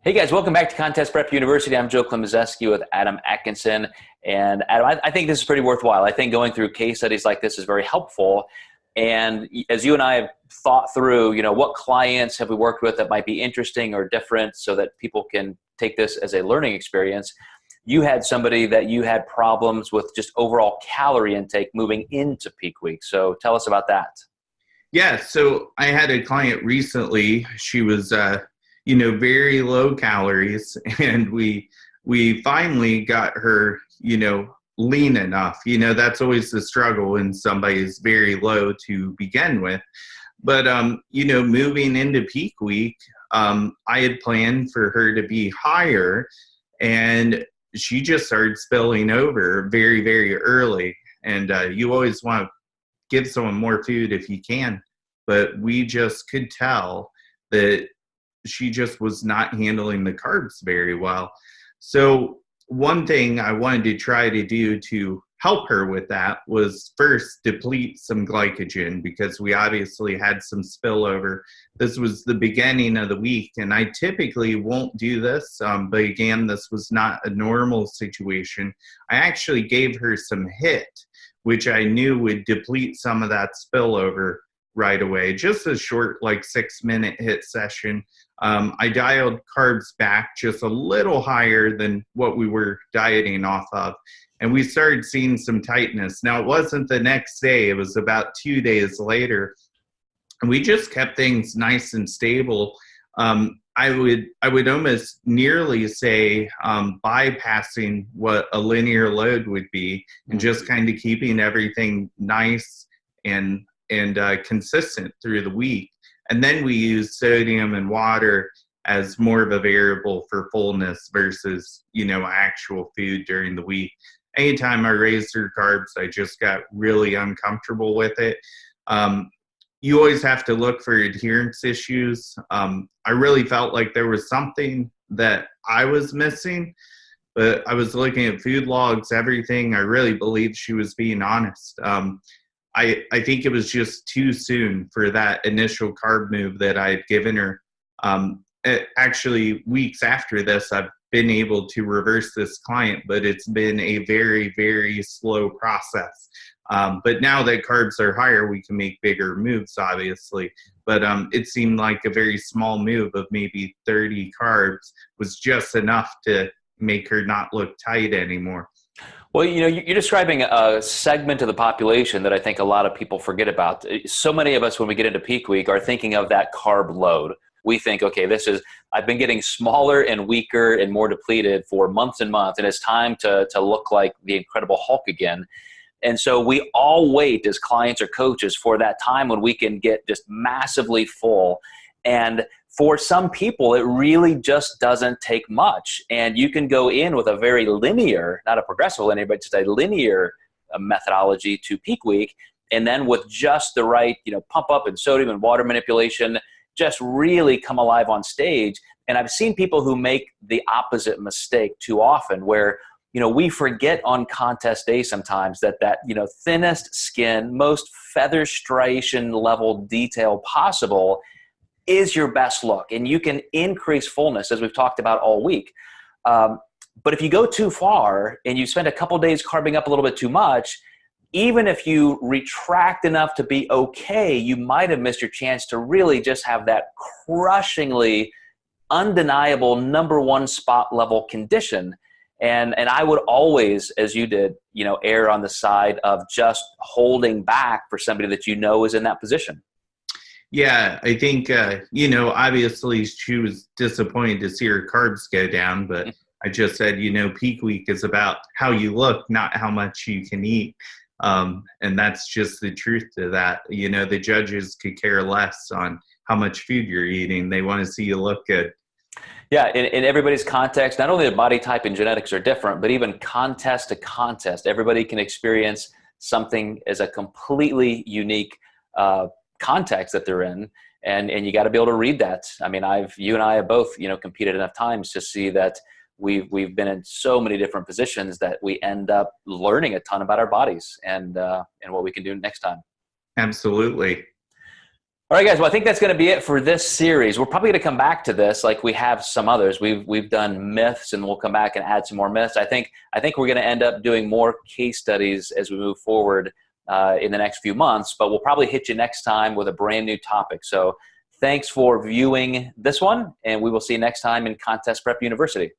Hey guys, welcome back to Contest Prep University. I'm Joe Klemczewski with Adam Atkinson. And Adam, I think this is pretty worthwhile. I think going through case studies like this is very helpful. And as you and I have thought through, what clients have we worked with that might be interesting or different so that people can take this as a learning experience. You had somebody that you had problems with just overall calorie intake moving into peak week. So tell us about that. Yeah, so I had a client recently. She was, very low calories, and we finally got her, lean enough. That's always the struggle when somebody is very low to begin with. But moving into peak week, I had planned for her to be higher, and she just started spilling over very, very early. And you always want to give someone more food if you can, but we just could tell that she just was not handling the carbs very well. So one thing I wanted to try to do to help her with that was first deplete some glycogen, because we obviously had some spillover. This was the beginning of the week, and I typically won't do this, but again, this was not a normal situation. I actually gave her some HIIT, which I knew would deplete some of that spillover right away. Just a short, 6-minute HIIT session. I dialed carbs back just a little higher than what we were dieting off of, and we started seeing some tightness. Now, it wasn't the next day, it was about 2 days later, and we just kept things nice and stable. I would almost nearly say bypassing what a linear load would be, and just kind of keeping everything nice and consistent through the week. And then we use sodium and water as more of a variable for fullness versus, actual food during the week. Anytime I raised her carbs, I just got really uncomfortable with it. You always have to look for adherence issues. I really felt like there was something that I was missing, but I was looking at food logs, everything. I really believed she was being honest. I think it was just too soon for that initial carb move that I had given her. Actually, weeks after this, I've been able to reverse this client, but it's been a very, very slow process. But now that carbs are higher, we can make bigger moves, obviously. But it seemed like a very small move of maybe 30 carbs was just enough to make her not look tight anymore. Well, you're describing a segment of the population that I think a lot of people forget about. So many of us, when we get into peak week, are thinking of that carb load. We think, okay, I've been getting smaller and weaker and more depleted for months and months, and it's time to look like the Incredible Hulk again. And so we all wait as clients or coaches for that time when we can get just massively full. And for some people, it really just doesn't take much. And you can go in with a very linear, not a progressive linear, but just a linear methodology to peak week. And then with just the right, pump up in sodium and water manipulation, just really come alive on stage. And I've seen people who make the opposite mistake too often, where we forget on contest day sometimes that thinnest skin, most feather striation level detail possible is your best look, and you can increase fullness, as we've talked about all week. But if you go too far and you spend a couple days carbing up a little bit too much, even if you retract enough to be okay, you might have missed your chance to really just have that crushingly undeniable #1 spot level condition. And I would always, as you did, err on the side of just holding back for somebody that is in that position. Yeah, I think, obviously she was disappointed to see her carbs go down, but I just said, peak week is about how you look, not how much you can eat. And that's just the truth to that. The judges could care less on how much food you're eating. They want to see you look good. Yeah, in everybody's context, not only the body type and genetics are different, but even contest to contest, everybody can experience something as a completely unique context that they're in, and you got to be able to read that. I mean, you and I have both competed enough times to see that we've been in so many different positions that we end up learning a ton about our bodies and what we can do next time. Absolutely. All right, guys. Well, I think that's going to be it for this series. We're probably going to come back to this like we have some others. We've done myths, and we'll come back and add some more myths. I think we're going to end up doing more case studies as we move forward in the next few months. But we'll probably hit you next time with a brand new topic. So thanks for viewing this one, and we will see you next time in Contest Prep University.